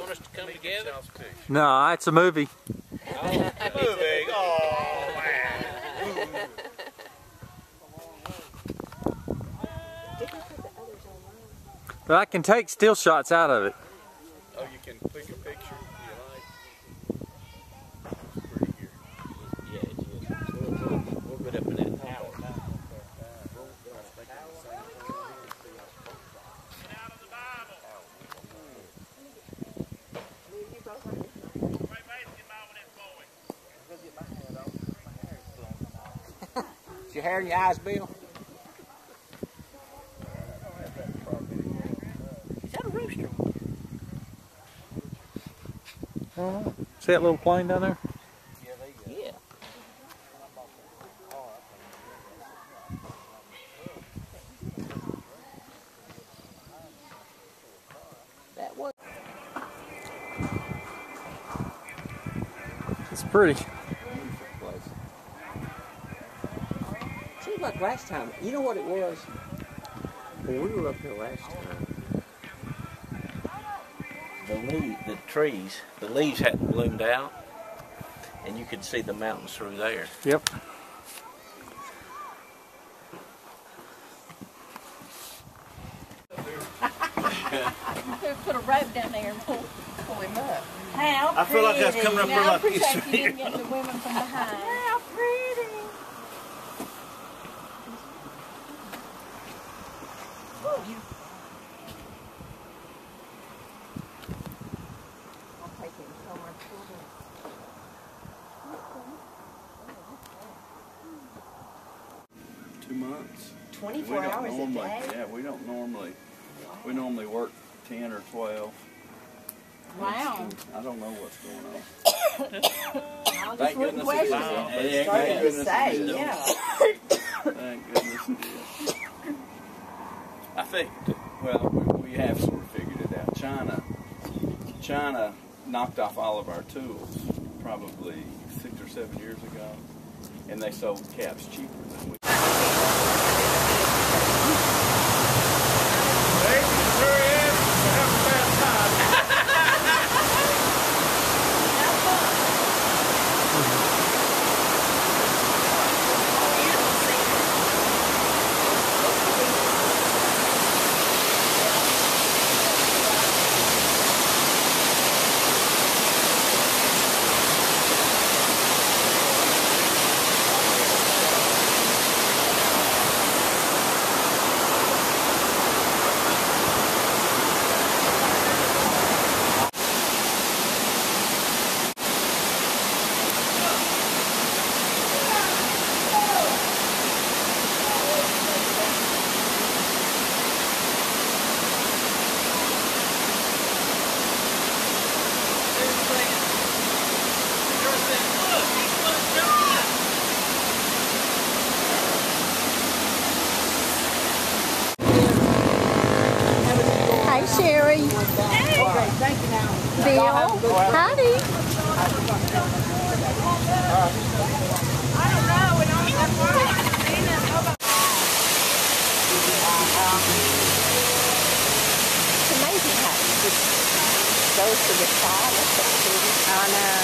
want us to come together? No, it's a movie. Oh, movie. Oh, man. But I can take still shots out of it. Oh, you can pick a picture if you like. It's pretty here. Yeah, it is. We'll get up in that tower. Is your hair in your eyes, Bill? Is that a rooster? See that little plane down there? Yeah. That was. It's pretty. Seems like last time, you know what it was? When we were up here last time, the trees, the leaves hadn't bloomed out, and you could see the mountains through there. Yep. Put a rope down there and pull him up. How I feel like that's coming up now, like this. you didn't get the women from behind. How pretty. I'll take him somewhere. 2 months. 24 hours a day? Yeah, we don't normally. We normally work 10 or 12. Wow. I don't know what's going on. I'll just Thank wouldn't goodness it question is. it. Yeah, Sorry thank to goodness say, it is. yeah. Thank goodness it is. I think, well, we have sort of figured it out. China knocked off all of our tools probably 6 or 7 years ago, and they sold cabs cheaper than we. Hi, Sherrie. Hey. Okay, thank you now. Bill. Howdy. I don't know. It only got one. It's amazing how it just goes to the side. That's so pretty. I know.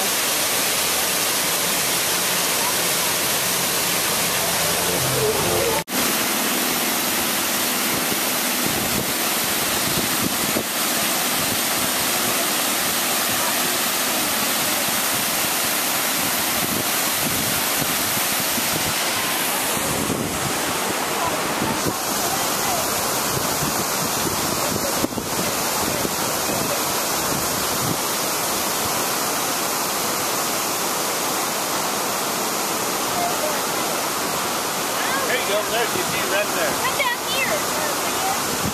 There's your view right there. Come down here.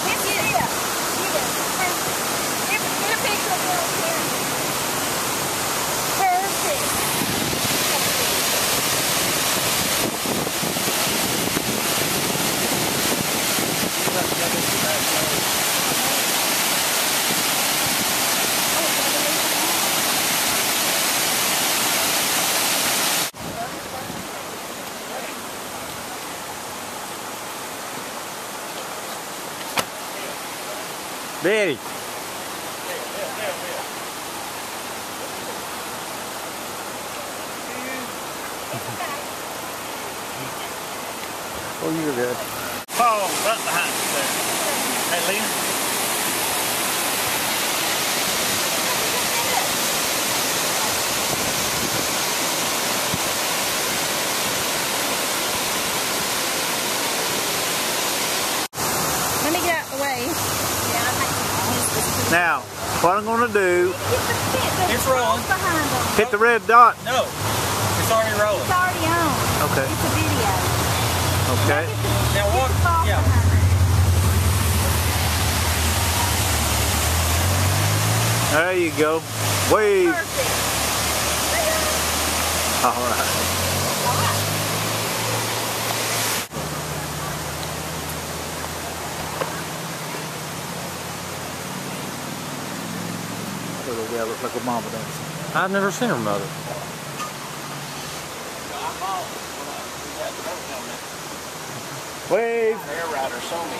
Get it. Get a picture of Bill here. Perfect. Betty. Oh, you're good. Paul, right behind us there. Hey, Lynn. Let me get out the way. Now, what I'm going to do, It's rolling. hit the red dot. No, it's already rolling. It's already on. Okay. It's a video. Okay. Now walk. Yeah. There you go. Wave. Perfect. All right. Little gal looks like a mama dancing. I've never seen her mother. Wave. Air rider saw me.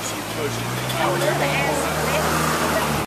She pushes it.